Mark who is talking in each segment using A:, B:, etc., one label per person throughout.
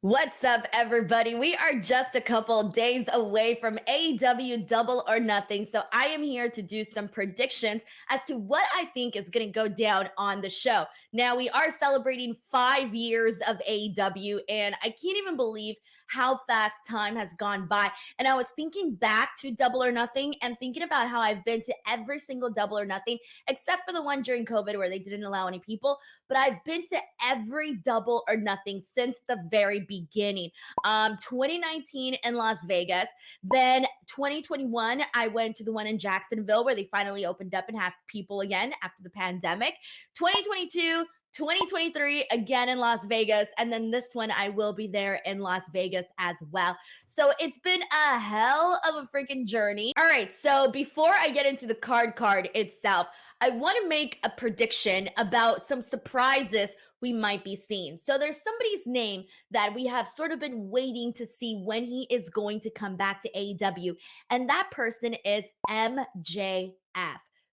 A: What's up, everybody? We are just a couple days away from AEW Double or Nothing. So I am here to do some predictions as to what I think is going to go down on the show. Now, we are celebrating 5 years of AEW, and I can't even believe how fast time has gone by. And I was thinking back to Double or Nothing and thinking about how I've been to every single Double or Nothing, except for the one during COVID where they didn't allow any people. But I've been to every Double or Nothing since the very beginning. 2019 in Las Vegas. Then 2021, I went to the one in Jacksonville where they finally opened up and have people again after the pandemic. 2022, 2023 again in Las Vegas, and then this one I will be there in Las Vegas as well. So it's been a hell of a freaking journey. All right, so before I get into the card itself, I want to make a prediction about some surprises we might be seeing. So there's somebody's name that we have sort of been waiting to see when he is going to come back to AEW, and that person is MJF.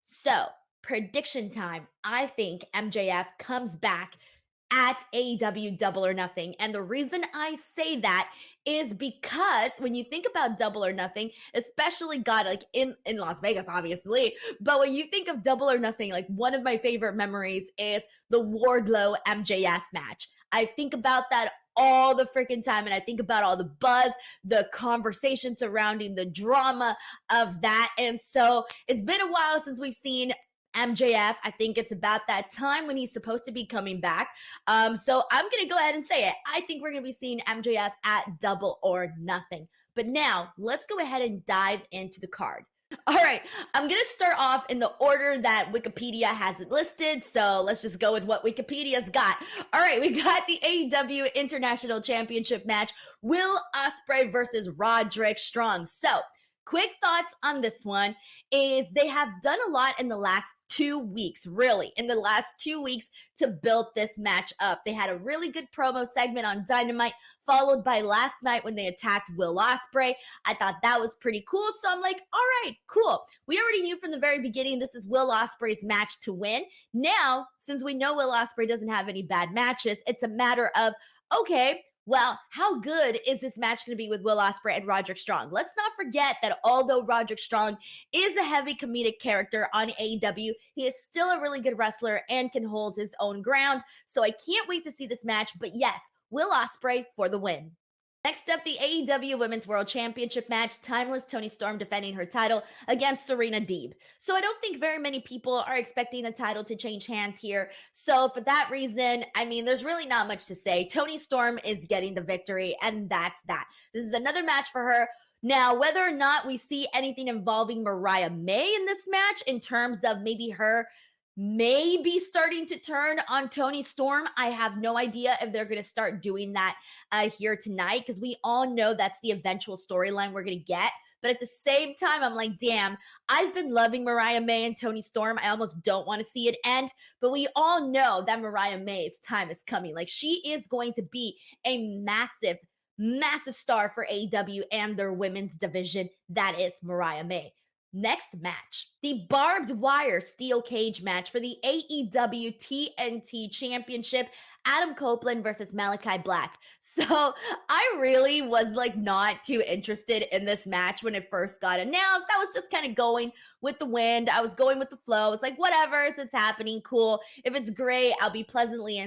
A: So prediction time. I think MJF comes back at AEW Double or Nothing. And the reason I say that is because when you think about Double or Nothing, especially God, like in Las Vegas, obviously, but when you think of Double or Nothing, like one of my favorite memories is the Wardlow MJF match. I think about that all the freaking time, and I think about all the buzz, the conversation surrounding the drama of that. And so it's been a while since we've seen MJF. I think it's about that time when he's supposed to be coming back. So I'm going to go ahead and say it. I think we're going to be seeing MJF at Double or Nothing. But now let's go ahead and dive into the card. All right, I'm going to start off in the order that Wikipedia has it listed. So let's just go with what Wikipedia's got. All right, we got the AEW International Championship match, Will Ospreay versus Roderick Strong. So quick thoughts on this one is they have done a lot in the last 2 weeks, really, in the last 2 weeks to build this match up. They had a really good promo segment on Dynamite, followed by last night when they attacked Will Ospreay. I thought that was pretty cool. So I'm like, all right, cool. We already knew from the very beginning this is Will Ospreay's match to win. Now, since we know Will Ospreay doesn't have any bad matches, it's a matter of, okay, well, how good is this match going to be with Will Ospreay and Roderick Strong? Let's not forget that although Roderick Strong is a heavy comedic character on AEW, he is still a really good wrestler and can hold his own ground. So I can't wait to see this match. But yes, Will Ospreay for the win. Next up, the AEW Women's World Championship match, Timeless Toni Storm defending her title against Serena Deeb. So I don't think very many people are expecting the title to change hands here. So for that reason, I mean, there's really not much to say. Toni Storm is getting the victory, and that's that. This is another match for her. Now, whether or not we see anything involving Mariah May in this match in terms of maybe her maybe starting to turn on Toni Storm, I have no idea if they're going to start doing that here tonight, because we all know that's the eventual storyline we're going to get. But at the same time, I'm like, damn, I've been loving Mariah May and Toni Storm. I almost don't want to see it end. But we all know that Mariah May's time is coming. Like, she is going to be a massive, massive star for AEW and their women's division. That is Mariah May. Next match, the barbed wire steel cage match for the AEW TNT Championship, Adam Copeland versus Malakai Black. So I really was like not too interested in this match when it first got announced. I was just kind of going with the wind. I was going with the flow. It's like, whatever, it's happening, cool. If it's great, I'll be pleasantly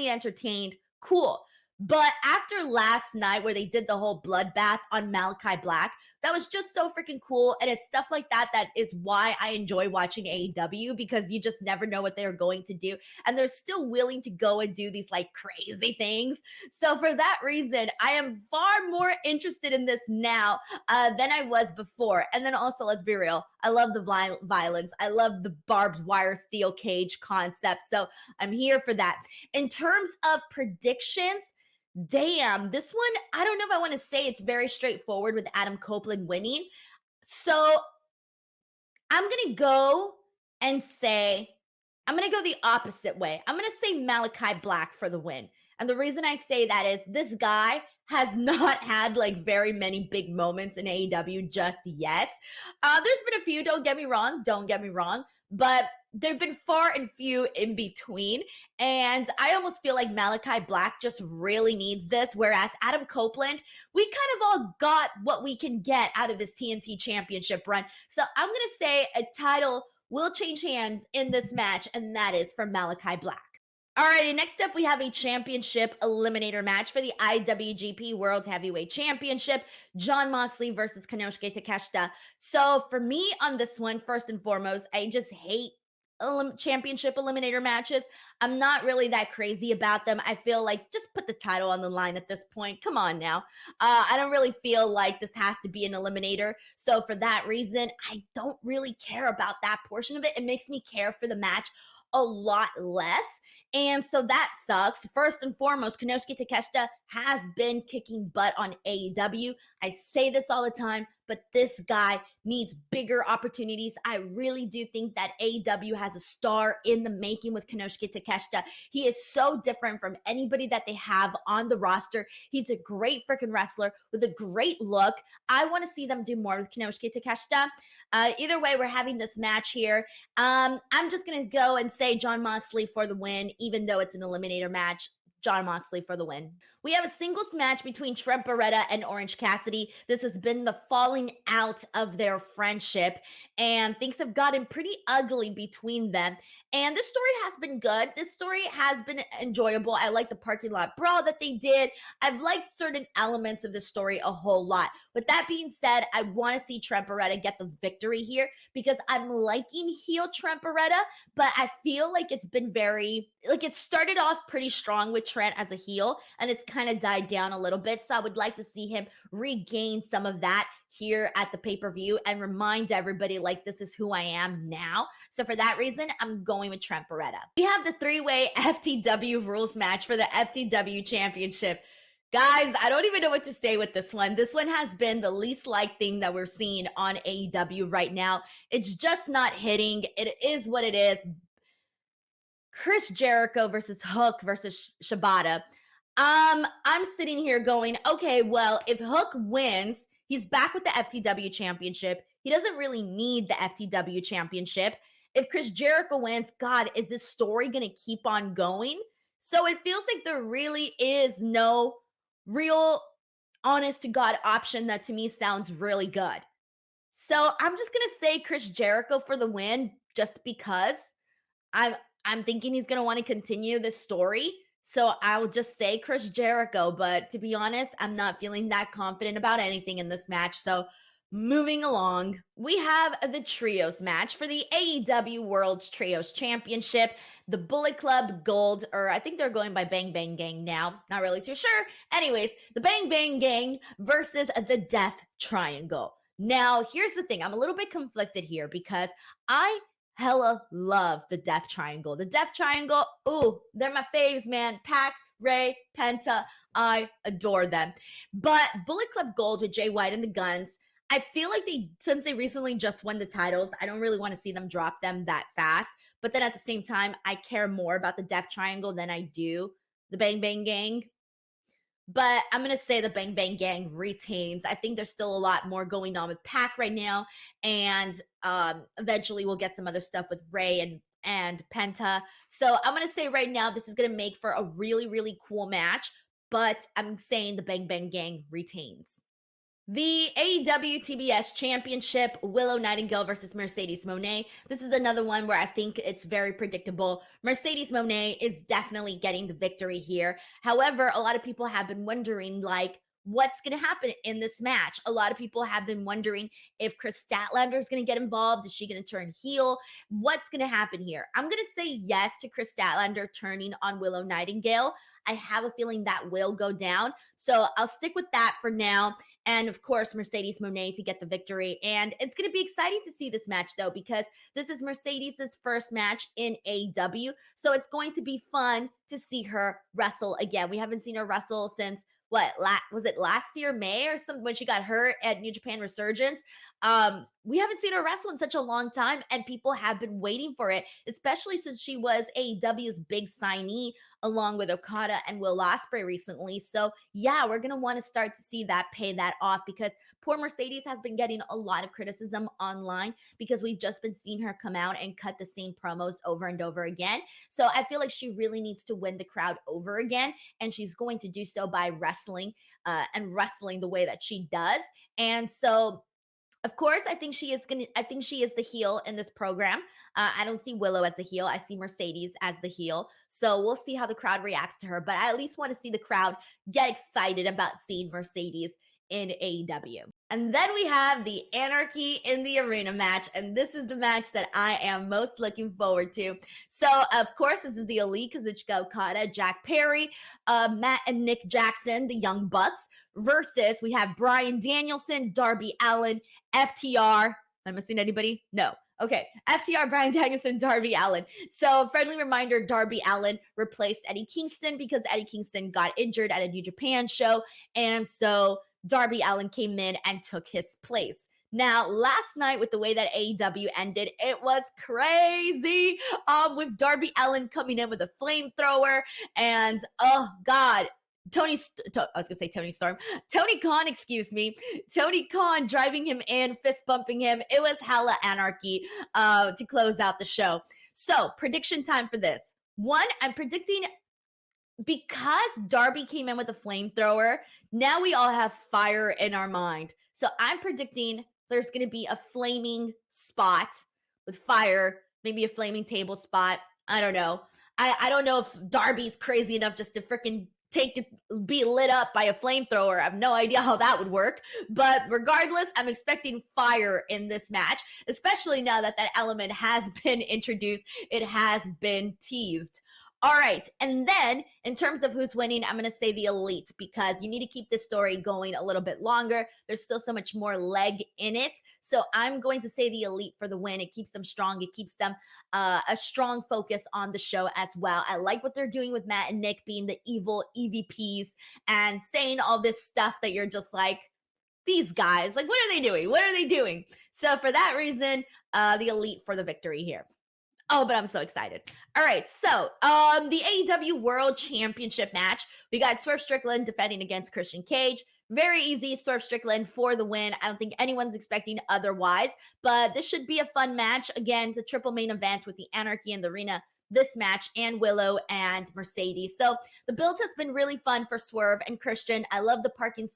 A: entertained. Cool. But after last night where they did the whole bloodbath on Malakai Black, that was just so freaking cool. And it's stuff like that that is why I enjoy watching AEW, because you just never know what they're going to do. And they're still willing to go and do these like crazy things. So for that reason, I am far more interested in this now than I was before. And then also, let's be real, I love the violence. I love the barbed wire steel cage concept. So I'm here for that. In terms of predictions, damn, this one, I don't know if I want to say it's very straightforward with Adam Copeland winning. So I'm going to go and say, I'm going to go the opposite way. I'm going to say Malakai Black for the win. And the reason I say that is this guy has not had like very many big moments in AEW just yet. There's been a few, don't get me wrong, but they've been far and few in between. And I almost feel like Malakai Black just really needs this. Whereas Adam Copeland, we kind of all got what we can get out of this TNT championship run. So I'm going to say a title will change hands in this match, and that is for Malakai Black. Alrighty, next up we have a championship eliminator match for the IWGP World Heavyweight Championship. Jon Moxley versus Konosuke Takeshita. So for me on this one, first and foremost, I just hate championship eliminator matches. I'm not really that crazy about them. I feel like just put the title on the line at this point. Come on now. I don't really feel like this has to be an eliminator. So for that reason, I don't really care about that portion of it. It makes me care for the match a lot less. And so that sucks. First and foremost, Konosuke Takeshita has been kicking butt on AEW. I say this all the time, but this guy needs bigger opportunities. I really do think that AEW has a star in the making with Konosuke Takeshita. He is so different from anybody that they have on the roster. He's a great freaking wrestler with a great look. I want to see them do more with Konosuke Takeshita. Either way, we're having this match here. I'm just going to go and say Jon Moxley for the win, even though it's an eliminator match. Jon Moxley for the win. We have a singles match between Trent Beretta and Orange Cassidy. This has been the falling out of their friendship, and things have gotten pretty ugly between them. And this story has been good. This story has been enjoyable. I like the parking lot brawl that they did. I've liked certain elements of the story a whole lot. With that being said, I want to see Trent Beretta get the victory here because I'm liking heel Trent Beretta, but I feel like it's been it started off pretty strong with Trent as a heel, and it's kind of died down a little bit. So I would like to see him regain some of that here at the pay-per-view and remind everybody like this is who I am now. So for that reason, I'm going with Trent Beretta. We have the three-way FTW rules match for the FTW Championship. Guys, I don't even know what to say with this one. This one has been the least liked thing that we're seeing on AEW right now. It's just not hitting. It is what it is. Chris Jericho versus Hook versus Shibata. I'm sitting here going, okay, well, if Hook wins, he's back with the FTW Championship. He doesn't really need the FTW Championship. If Chris Jericho wins, God, is this story going to keep on going? So it feels like there really is no real honest to God option that to me sounds really good. So I'm just going to say Chris Jericho for the win just because I'm thinking he's going to want to continue this story. So I'll just say Chris Jericho, but to be honest, I'm not feeling that confident about anything in this match. So moving along, we have the trios match for the AEW World Trios Championship. The Bullet Club Gold, or I think they're going by Bang Bang Gang now. Not really too sure. Anyways, the Bang Bang Gang versus the Death Triangle. Now, here's the thing. I'm a little bit conflicted here because I hella love the Death Triangle. The Death Triangle, ooh, they're my faves, man. Pac, Ray, Penta, I adore them. But Bullet Club Gold with Jay White and the Guns, I feel like since they recently just won the titles, I don't really want to see them drop them that fast. But then at the same time, I care more about the Death Triangle than I do the Bang Bang Gang. But I'm going to say the Bang Bang Gang retains. I think there's still a lot more going on with Pac right now. And eventually we'll get some other stuff with Ray and Penta. So I'm going to say right now this is going to make for a really, really cool match. But I'm saying the Bang Bang Gang retains. The AEW TBS Championship, Willow Nightingale versus Mercedes Moné. This is another one where I think it's very predictable. Mercedes Moné is definitely getting the victory here. However, a lot of people have been wondering, like, what's going to happen in this match? A lot of people have been wondering if Chris Statlander is going to get involved. Is she going to turn heel? What's going to happen here? I'm going to say yes to Chris Statlander turning on Willow Nightingale. I have a feeling that will go down. So I'll stick with that for now. And of course, Mercedes Moné to get the victory. And it's going to be exciting to see this match, though, because this is Mercedes' first match in AEW. So it's going to be fun to see her wrestle again. We haven't seen her wrestle since was it last year, May or something, when she got hurt at New Japan Resurgence? We haven't seen her wrestle in such a long time, and people have been waiting for it, especially since she was AEW's big signee along with Okada and Will Ospreay recently. So yeah, we're going to want to start to see that pay that off, because poor Mercedes has been getting a lot of criticism online because we've just been seeing her come out and cut the same promos over and over again. So I feel like she really needs to win the crowd over again, and she's going to do so by wrestling and wrestling the way that she does. And so of course, I think she is the heel in this program. I don't see Willow as the heel. I see Mercedes as the heel. So we'll see how the crowd reacts to her. But I at least want to see the crowd get excited about seeing Mercedes in AEW. And then we have the Anarchy in the Arena match. And this is the match that I am most looking forward to. So, of course, this is the Elite, Kazuchika Okada, Jack Perry, Matt and Nick Jackson, the Young Bucks, versus we have Bryan Danielson, Darby Allin, FTR. Am I missing anybody? No. Okay. FTR, Bryan Danielson, Darby Allin. So, friendly reminder, Darby Allin replaced Eddie Kingston because Eddie Kingston got injured at a New Japan show. And so Darby Allin came in and took his place. Now, last night, with the way that AEW ended, it was crazy. With Darby Allin coming in with a flamethrower, and oh God, Tony Storm. Tony Khan, excuse me. Tony Khan driving him in, fist bumping him. It was hella anarchy to close out the show. So, prediction time for this. One, I'm predicting, because Darby came in with a flamethrower, now we all have fire in our mind. So I'm predicting there's going to be a flaming spot with fire, maybe a flaming table spot. I don't know. I don't know if Darby's crazy enough just to freaking be lit up by a flamethrower. I have no idea how that would work. But regardless, I'm expecting fire in this match, especially now that that element has been introduced. It has been teased. All right. And then in terms of who's winning, I'm going to say the Elite, because you need to keep this story going a little bit longer. There's still so much more leg in it. So I'm going to say the Elite for the win. It keeps them strong. It keeps them a strong focus on the show as well. I like what they're doing with Matt and Nick being the evil EVPs and saying all this stuff that you're just like, these guys, like, what are they doing? What are they doing? So for that reason, the Elite for the victory here. Oh, but I'm so excited. All right, so the AEW World Championship match, we got Swerve Strickland defending against Christian Cage. Very easy, Swerve Strickland for the win. I don't think anyone's expecting otherwise, but this should be a fun match. Again, it's a triple main event with the Anarchy in the Arena, this match, and Willow and Mercedes. So the build has been really fun for Swerve and Christian. I love the parking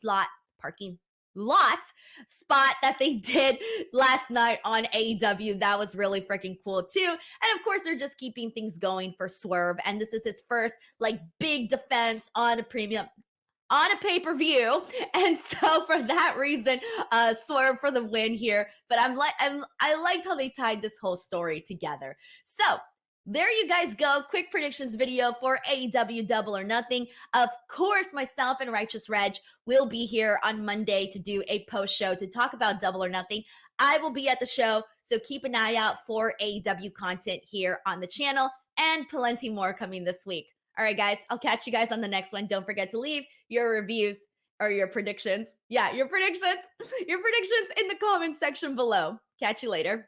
A: lot spot that they did last night on AEW. That was really freaking cool too. And of course, they're just keeping things going for Swerve. And this is his first like big defense on a pay-per-view. And so for that reason, Swerve for the win here. But I liked how they tied this whole story together. So there you guys go. Quick predictions video for AEW Double or Nothing. Of course, myself and Righteous Reg will be here on Monday to do a post show to talk about Double or Nothing. I will be at the show, so keep an eye out for AEW content here on the channel, and plenty more coming this week. All right, guys, I'll catch you guys on the next one. Don't forget to leave your reviews or your predictions. Yeah, your predictions in the comment section below. Catch you later.